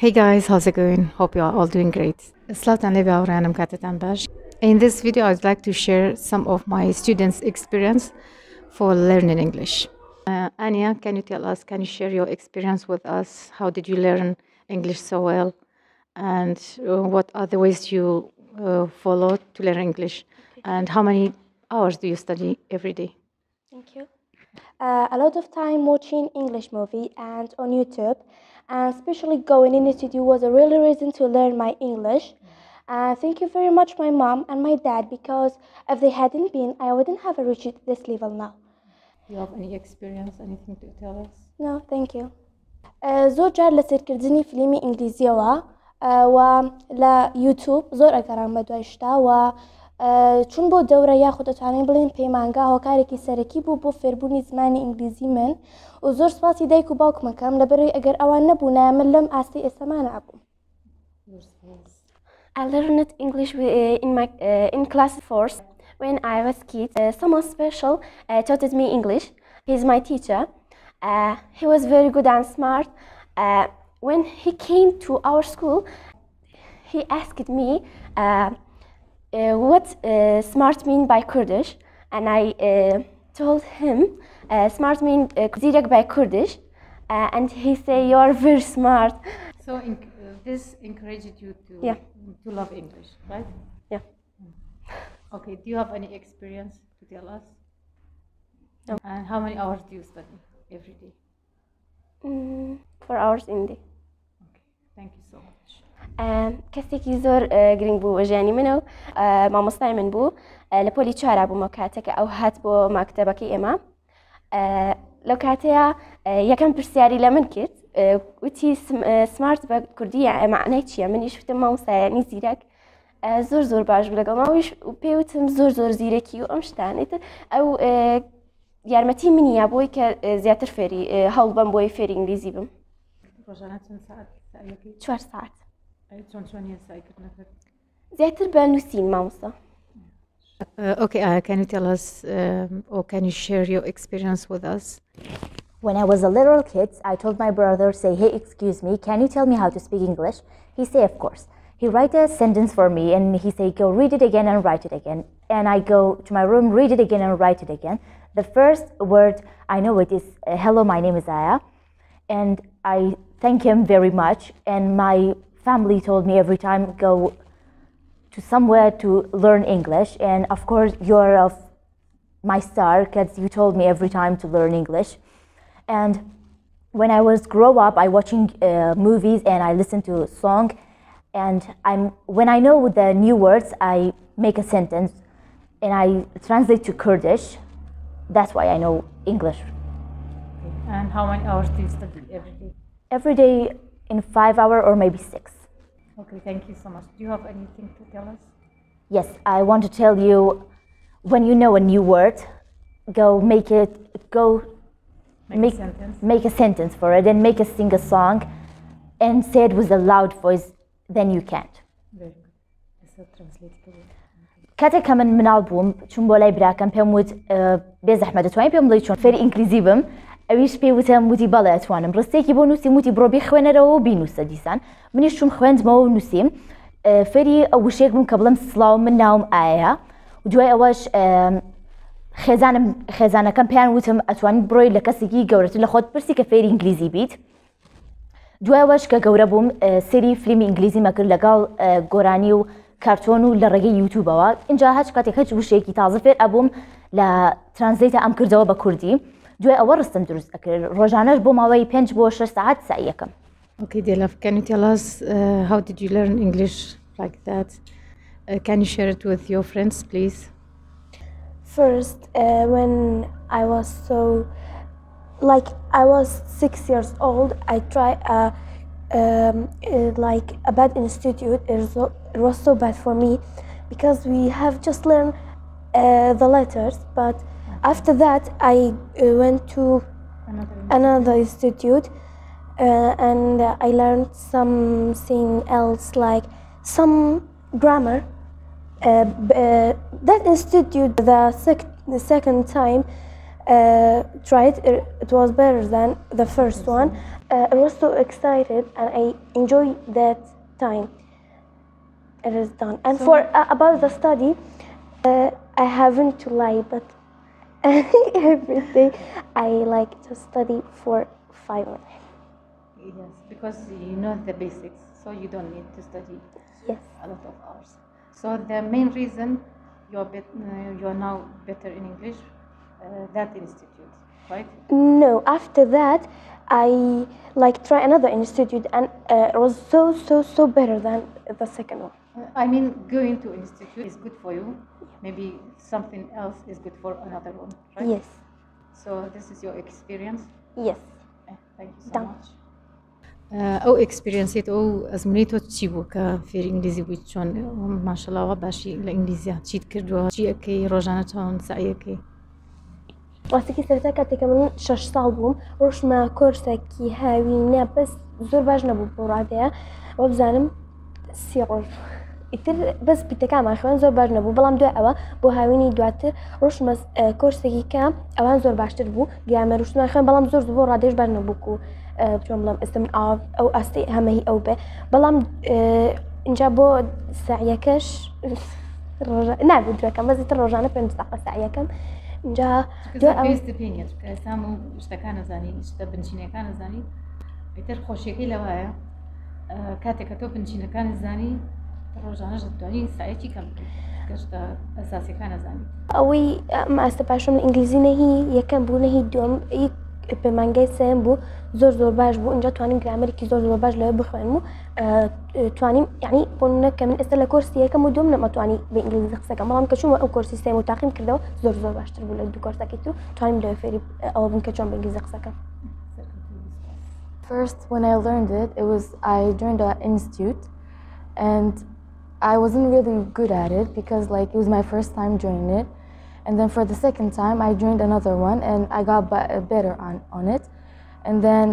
Hey guys, how's it going? Hope you are all doing great. In this video, I'd like to share some of my students' experience for learning English. Anya, can you tell us, can you share your experience with us? How did you learn English so well? And what are the ways you follow to learn English? And how many hours do you study every day? Thank you. A lot of time watching English movie and on YouTube, and especially going in the studio was a really reason to learn my English. Thank you very much my mom and my dad, because if they hadn't been, I wouldn't have reached this level now. Do you have any experience, anything to tell us? No, thank you. زۆر جار لە سەرکردنی فیلمی ئینگلیزیەوە و لە یوتیوب زۆر ئەگەڕام بە دوای شتا و چون بۆ دەورە یاخود دەتوانین بڵێن پەیمانگا هۆکارێکی سەرەکی بوو بۆ فێربونی زمانی ئینگلیزی من و زۆر سپاسی دایک و باوکمەکەم لەبەرەوەی ئەگەر ئەوان نەبوونە من لەم ئاستی ئێستامانە ئەبووم. I learned English in class 4 when I was kid. Someone special taught me English. He's my teacher. He was very good and smart. When he came to our school, he asked me what smart mean by Kurdish, and I told him smart mean Zirek by Kurdish, and he said you are very smart. So this encouraged you to love English, right? Yeah. Okay, do you have any experience to tell us? No. And how many hours do you study every day? 4 hours in day. Okay, thank you so much. کەسێکی زۆر گرنگ بوو ژیانی منە و مامۆستای من بوو لە پۆلی 4 بوومە کاتێکە ئەو هات بۆ مەکتەبەکەی ئێمە لەو کاتەیە یەکەم پرسیاری لە من کرد وتی سمارت بە کوردی معنای چییە؟ منیش وتم مامۆستایانی زیرەک زۆر باش بوو لەگەڵ ماویش و پێوتم زۆر زیرەکی و ئەم شتانێت ئەو یارمەتی منیە بۆی کە زیاتر فێری هەڵ بەم بۆی فێری ئینگلیزی بم. ڕۆژانە چەند ساعت ساعتێکی؟ 4 ساعت. چۆنیە سایکردنەکەت؟ زیاتر بە نووسین مامۆستا. Okay, can you tell us or can you share your experience with us? When I was a little kid, I told my brother, say, hey, excuse me, can you tell me how to speak English? He say, of course. He write a sentence for me and he say, go read it again and write it again. And I go to my room, read it again and write it again. The first word I know it is, hello, my name is Aya. And I thank him very much. And my family told me every time, go to somewhere to learn English. And of course, you're of my star, because you told me every time to learn English. And when I was grow up, I watching movies and I listen to a song. And when I know the new words, I make a sentence and I translate to Kurdish. That's why I know English. And how many hours do you study every day? Every day in 5 hours or maybe 6. Okay, thank you so much. Do you have anything to tell us? Yes, I want to tell you, when you know a new word, make a sentence for it and sing a song and say it with a loud voice, then you can't. Very good. This will translate to you. کاتێک من مناڵ بووم چون بۆ لای براکەم پێم وت بێ زەحمەت دەتوانین پێم بڵێ چۆن فێری ئینگلیزی بم ئەویش پێی وتم وتی بەڵێ ئەتوانم ڕستێکی بۆ نووسیم وتی بڕۆ بیخوێنەرەوە و بینووسە دیسان منیش چوم خوێندمەوە و نووسیم فێری ئەو وشەیەک بووم کە بڵێم سڵاو من ناوم ئایە و دوای ئەوەش خێزانەکەم پێیان وتم ئەتوانیت بڕۆی لە کەسێکی گەورەتر لە خۆت پرسی کە فێری ئینگلیزی بیت دوای ئەوەش کە گەورە بووم سێری فیلمی ئینگلیزی مەکرد لەگەڵ گۆرانی و کارتۆن و لە ڕێگەی یوتیوبەوە اینجا هەچ کاتێک هەچ وشەیەکی تازە فێر ئەبووم لە ترانزلیتە ئەم کردەوە بە کوردی دوای ئەوە ڕستم دروست ئەکرد ڕۆژانەش بۆ ماوەی 5 بۆ 6 ساعت سعیەکەم. Okay, dear love, can you tell us how did you learn English like that? Can you share it with your friends, please? First, when I was I was 6 years old, I tried a bad institute. It was so bad for me because we have just learned the letters, but after that I went to another institute and I learned something else, like some grammar. That institute, the second time tried, it was better than the first one, I was so excited and I enjoyed that time. It is done. And So- for about the study, I haven't to lie, but every day I like to study for 5 minutes. Yes, because you know the basics, so you don't need to study Yes. a lot of hours. So the main reason you're now better in English, that institute, right? No, after that, I like try another institute, and it was so better than the second one. I mean, going to institute is good for you. Maybe something else is good for another one, right? Yes. So this is your experience. Yes. Thank you so Done. much. ئەو ئەکسپریەنسیت ئەو ئەزمونی تۆ چی بوو کە فێر ئینگلیزی بوویت چۆن ماشەڵاوە باشی لە ئینگلیزیە چیت کردووە چی ئەەکەی ڕۆژانە چۆن سعیەکەی ڕاستێکی سەرەتا کاتێککە من 6 ساڵ بووم ڕۆژمە کۆرسێکی هاوینە بەس زۆر باش نەبوو بۆ ڕادەیە وە بزانم 30 ڕۆژ ئیتر بەس پیتەکانمان خوێن زۆر باش نەبوو بەڵام دوای ئەوە بۆ هاوینی دواتر ڕۆژمە کۆرسێکی کە ئەوان زۆر باشتر بوو گرامەر وشتمان خوێن بەڵام زۆر بۆ ڕادێش باش نەبوو و چۆن بڵام ئێستا من ئەو ئاستی هەمەهی ئەو بێ بەڵام اینجا بۆ سعیەکەش نابوو درەکەم بەزیتر ڕۆژانە 5 دقیقە سعیەکەم اینجا پێویستە پێنیێت کە ئێسام و شتەکان نەزانی شتە بنچینەکان نەزانی ئیتر خۆشیەکەی لەوایە کاتێککە تۆ بنچینەکان نزانی ڕۆژانەش دەتوانین سعیەکی کەم گەشتە ئەساسیەکان نەزانی ئەوەی ماستە پاشم لە ئینگلیزی نەهی یەکەم بوو نەهی دوم پەیمانگای سێم بوو زۆر باش بوو اینجا توانین گرامەرێکی زۆر باش لەوێ بخوێنم و توانیم یعنی بۆ نەکە من ئێستا لە کۆرسی یەکەم و دوم نەمەتوانی بە ئینگلیزی قسەکەم بەڵام کە چوومە ئەو کۆرسی سێم و تاقیم کردەوە زۆر باشتر بوو لە دوو کۆرسەکەی تر توانیم لەوێ فێری ئەوە بن کە چۆن بە ئینگلیزی قسەکەم. First, when I learned it, I joined an institute, and I wasn't really good at it because it was my first time joining it. And then for the second time, I joined another one, and I got better on it. And then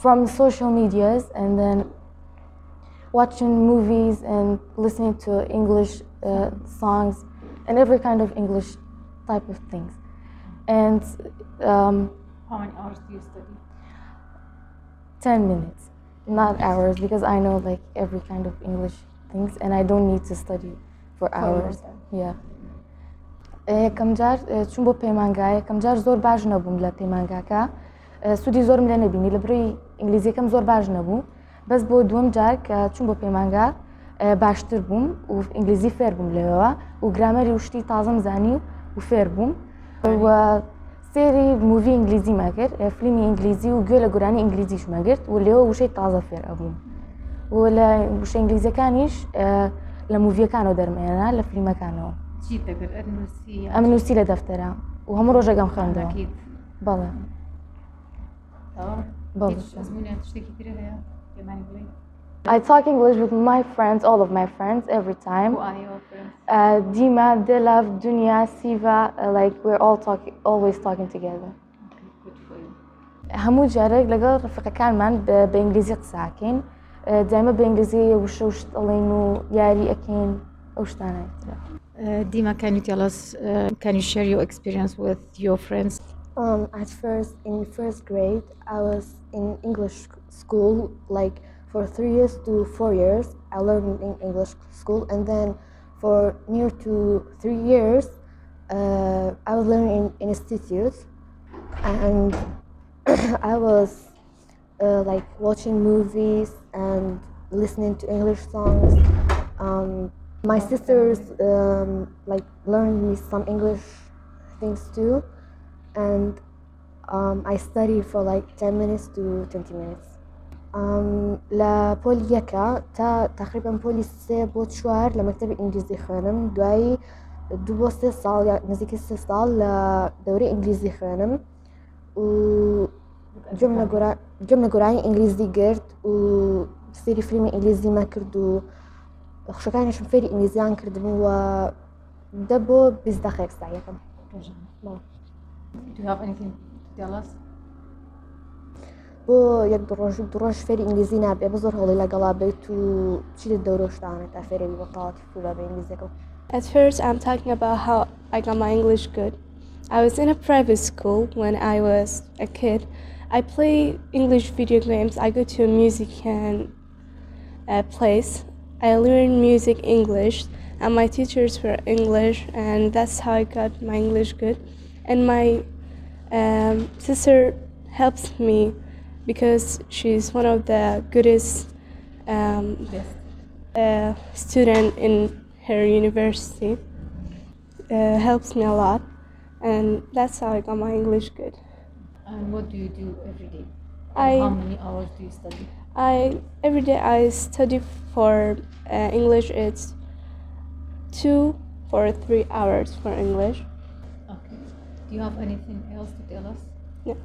from social medias, and then watching movies and listening to English songs and every kind of English type of things. And How many hours do you study? 10 minutes, not hours, because I know every kind of English things, and I don't need to study for hours. Yeah. کەم جار چوون بۆ پەیمانگای کەم جار زۆر باش نەبووم لە پەیمانگاکە سوودی زۆرم لێ نەبینی لە بڕی ئینگلیزیەکەم زۆر باش نەبوو بەس بۆ دووەم جار کە چوون بۆ پەیمانگا باشتر بووم و ئینگلیزی فێر بووم لەوەوە و گرامەری وشتی تازەم زانی و فێر بووم و سێری موڤی ئینگلیزی ماگرت فیلمی ئینگلیزی و گوێ لە گورانی ئینگلیزیش مەگرت و لێوە وشەی تازە فێر ئەبووم و لە وشە ئینگلیزیەکانیش لە موڤیەکانەوە دەرمێنە لە فیلمەکانەوە چی دەگەر ئەنووسی ئەم نووسی لە دەفتەرە و هەموو ڕۆژەکەم خوێندەوە بەڵێ ئەزمونیان شتێکی ترە هەیە پێمانی بڵێ I talk English with my friends, all of my friends, every time. Who are your friends? Dima, Dilav, Dunya, Siva, we're always talking together. Okay, good for you. هەموو جارێک لەگەڵ ڕفقەکانمان بە ئینگلیزی قساکەین دایمە بە ئینگلیزی وشت ئەڵێن و یاری ئەکەین ئەو شتانە Dima, can you tell us, can you share your experience with your friends? At first, in first grade, I was in English school, for 3 years to 4 years. I learned in English school, and then for near to 3 years, I was learning in institute, and I was watching movies and listening to English songs. My sisters learned me some English things too, and I studied for 10 minutes to 20 minutes. لە پۆلی یەکە تا تقریبا پۆلی 3 بۆ 4 لە مەکتەبی ئینگلیزی خوێنم دوایی 2 بۆ 3 ساڵ یا نزیکی 3 ساڵ لە دەورەی ئینگلیزی خوێنم و گوێم لە گۆرانی ئینگلیزی گرت و سێری فیلمی ئینگلیزیمە کرد و خۆشەکانیشم فێری ئینگلیزیان کردبوو و 10 بۆ 20 دقیقە سعیەکەم. Do you have anything to tell us? بۆ یەک دو ڕۆژ فێری ئینگلیزی نابێ بە زۆر هەوڵی لەگەڵا بێت و چی دەورە شتانێت تا فێری بە تاواتی پولا بە ئینگلیزیەکە. At first, I'm talking about how I got my English good. I was in a private school when I was a kid, I play English video games. I go to a music place. I learn music English, and my teachers were English, and that's how I got my English good. And my sister helps me because she's one of the goodest student in her university. Helps me a lot, and that's how I got my English good. And what do you do every day? I- How many hours do you study? Every day I study for English. It's 2 or 3 hours for English. Okay. Do you have anything else to tell us? No.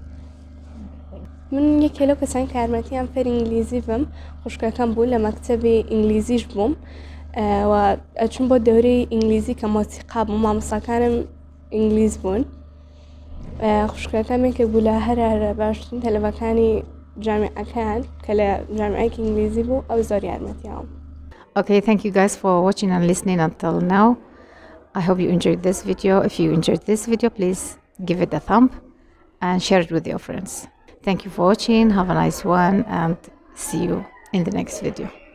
من یەکێ لەو کەسان کە یارمەتیان فێر ئینگلیزی بم خوشکەکەم بوو لە مەکتەبی ئینگلیزیش بووم و ئەچوون بۆ دەورەی ئینگلیزی کە مۆسیقا بوو مامۆستاکانم ئینگلیز بوون خوشکەکەمێکێک بوو لە هەرە باشترین تەلەڤەکانی جامعەکان کە لە جامعەیەکی ئینگلیزی بوو ئەو زۆر یارمەتیاوم. Okay, thank you guys for watching and listening until now. I hope you enjoyed this video. If you enjoyed this video, please give it a thumb and share it with your friends. Thank you for watching. Have a nice one and see you in the next video.